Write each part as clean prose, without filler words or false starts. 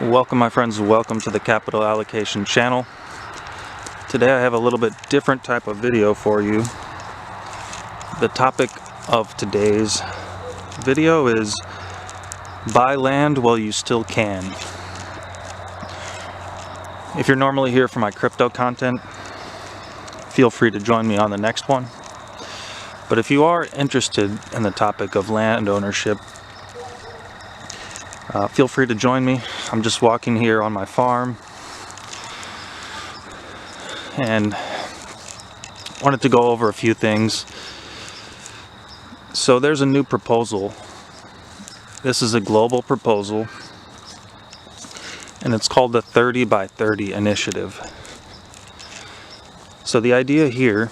Welcome my friends, welcome to the Capital Allocation channel. Today I have a little bit different type of video for you. The topic of today's video is buy land while you still can. If you're normally here for my crypto content, feel free to join me on the next one. But if you are interested in the topic of land ownership, feel free to join me. I'm just walking here on my farm and wanted to go over a few things. So there's a new proposal. This is a global proposal and it's called the 30 by 30 initiative. So the idea here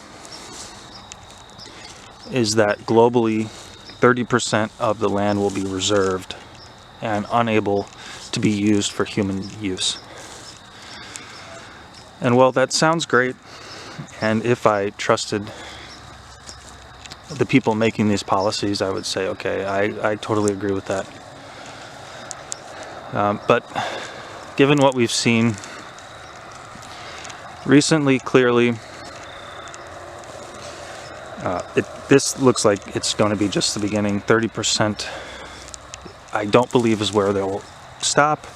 is that globally 30% of the land will be reserved and unable to be used for human use. And well, that sounds great, and if I trusted the people making these policies, I would say, okay, I totally agree with that. But given what we've seen recently, clearly, this looks like it's going to be just the beginning. 30%, I don't believe, is where they'll stop.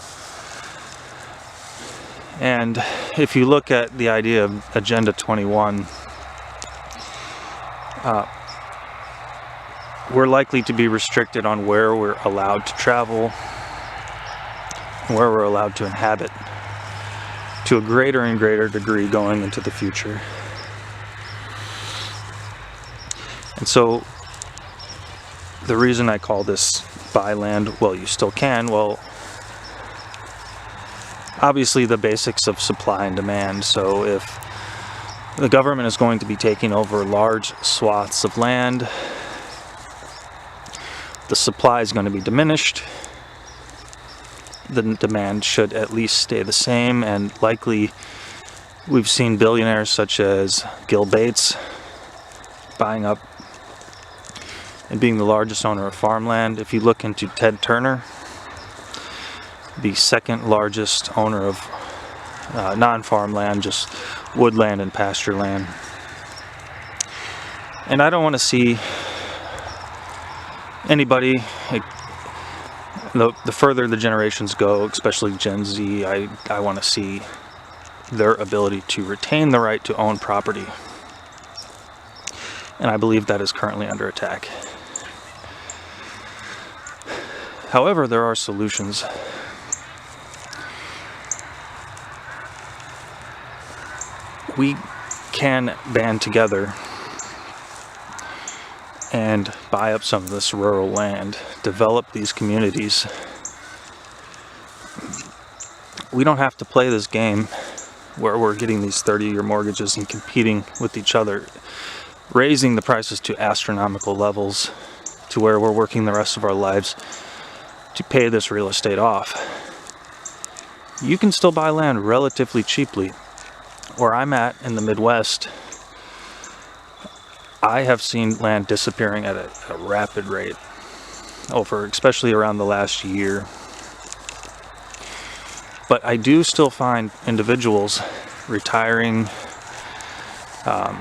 And if you look at the idea of Agenda 21, we're likely to be restricted on where we're allowed to travel, where we're allowed to inhabit, to a greater and greater degree going into the future. And so the reason I call this buy land while you still can, well, obviously the basics of supply and demand. So if the government is going to be taking over large swaths of land, the supply is going to be diminished. The demand should at least stay the same, and likely we've seen billionaires such as Bill Gates buying up and being the largest owner of farmland. If you look into Ted Turner, the second largest owner of non-farmland, just woodland and pasture land. And I don't want to see anybody, the further the generations go, especially Gen Z, I want to see their ability to retain the right to own property. And I believe that is currently under attack. However, there are solutions. We can band together and buy up some of this rural land, develop these communities. We don't have to play this game where we're getting these 30-year mortgages and competing with each other, raising the prices to astronomical levels to where we're working the rest of our lives to pay this real estate off. You can still buy land relatively cheaply. Where I'm at in the Midwest, I have seen land disappearing at a rapid rate especially around the last year. But I do still find individuals retiring,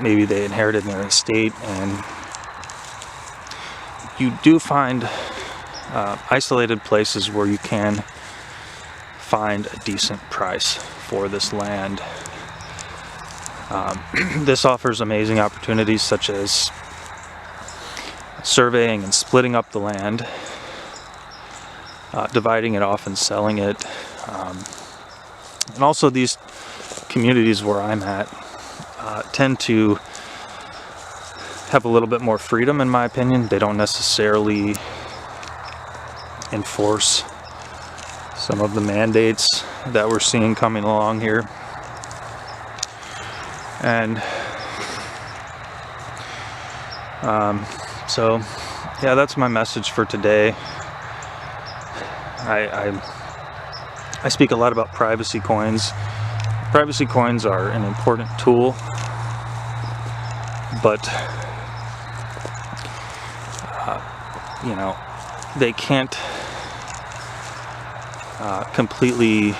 maybe they inherited their estate, and you do find isolated places where you can find a decent price for this land. This offers amazing opportunities such as surveying and splitting up the land, dividing it off and selling it. And also these communities where I'm at tend to have a little bit more freedom, in my opinion. They don't necessarily enforce some of the mandates that we're seeing coming along here. And so yeah, that's my message for today. I speak a lot about privacy coins. Privacy coins are an important tool, but they can't completely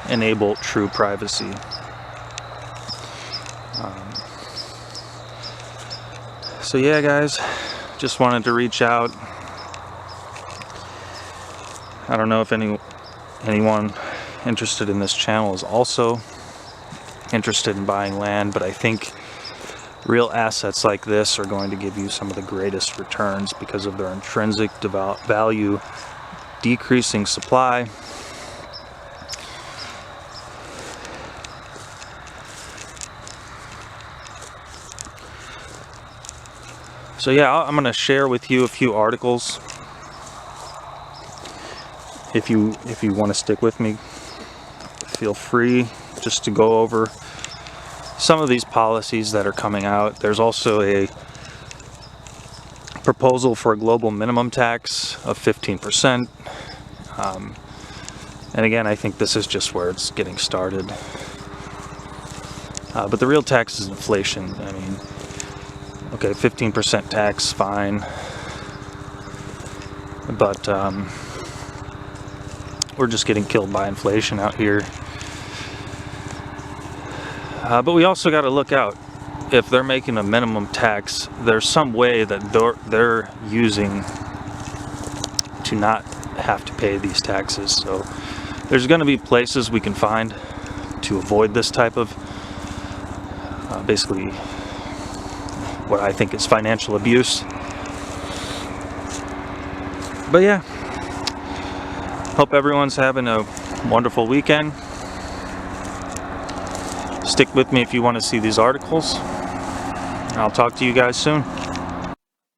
enable true privacy. So yeah, guys, just wanted to reach out. I don't know if anyone interested in this channel is also interested in buying land, but I think real assets like this are going to give you some of the greatest returns because of their intrinsic value, decreasing supply, so yeah, I'm going to share with you a few articles. If you want to stick with me, feel free just to go over some of these policies that are coming out. There's also a proposal for a global minimum tax of 15%. And again, I think this is just where it's getting started. But the real tax is inflation. I mean, okay, 15% tax, fine. But we're just getting killed by inflation out here. But we also got to look out. If they're making a minimum tax, there's some way that they're using to not have to pay these taxes. So there's going to be places we can find to avoid this type of basically what I think is financial abuse. But yeah, hope everyone's having a wonderful weekend. Stick with me if you want to see these articles. I'll talk to you guys soon.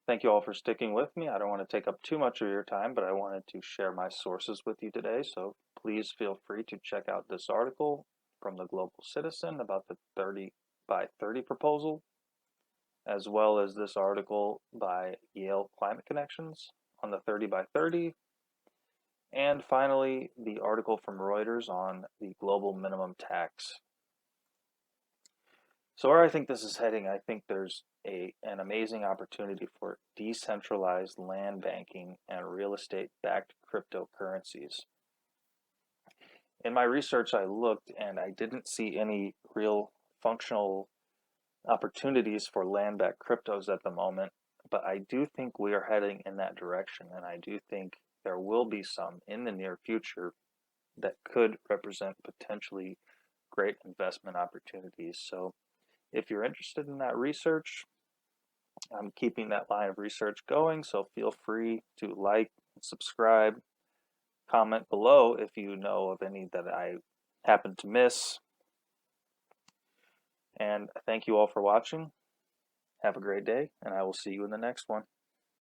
Thank you all for sticking with me. I don't want to take up too much of your time, but I wanted to share my sources with you today. So please feel free to check out this article from the Global Citizen about the 30 by 30 proposal, as well as this article by Yale Climate Connections on the 30 by 30, and finally the article from Reuters on the global minimum tax. So where I think this is heading, I think there's an amazing opportunity for decentralized land banking and real estate-backed cryptocurrencies. In my research, I looked and I didn't see any real functional opportunities for land-backed cryptos at the moment, but I do think we are heading in that direction, and I do think there will be some in the near future that could represent potentially great investment opportunities. So if you're interested in that research, I'm keeping that line of research going, so feel free to like, subscribe, comment below if you know of any that I happen to miss. And thank you all for watching. Have a great day, and I will see you in the next one.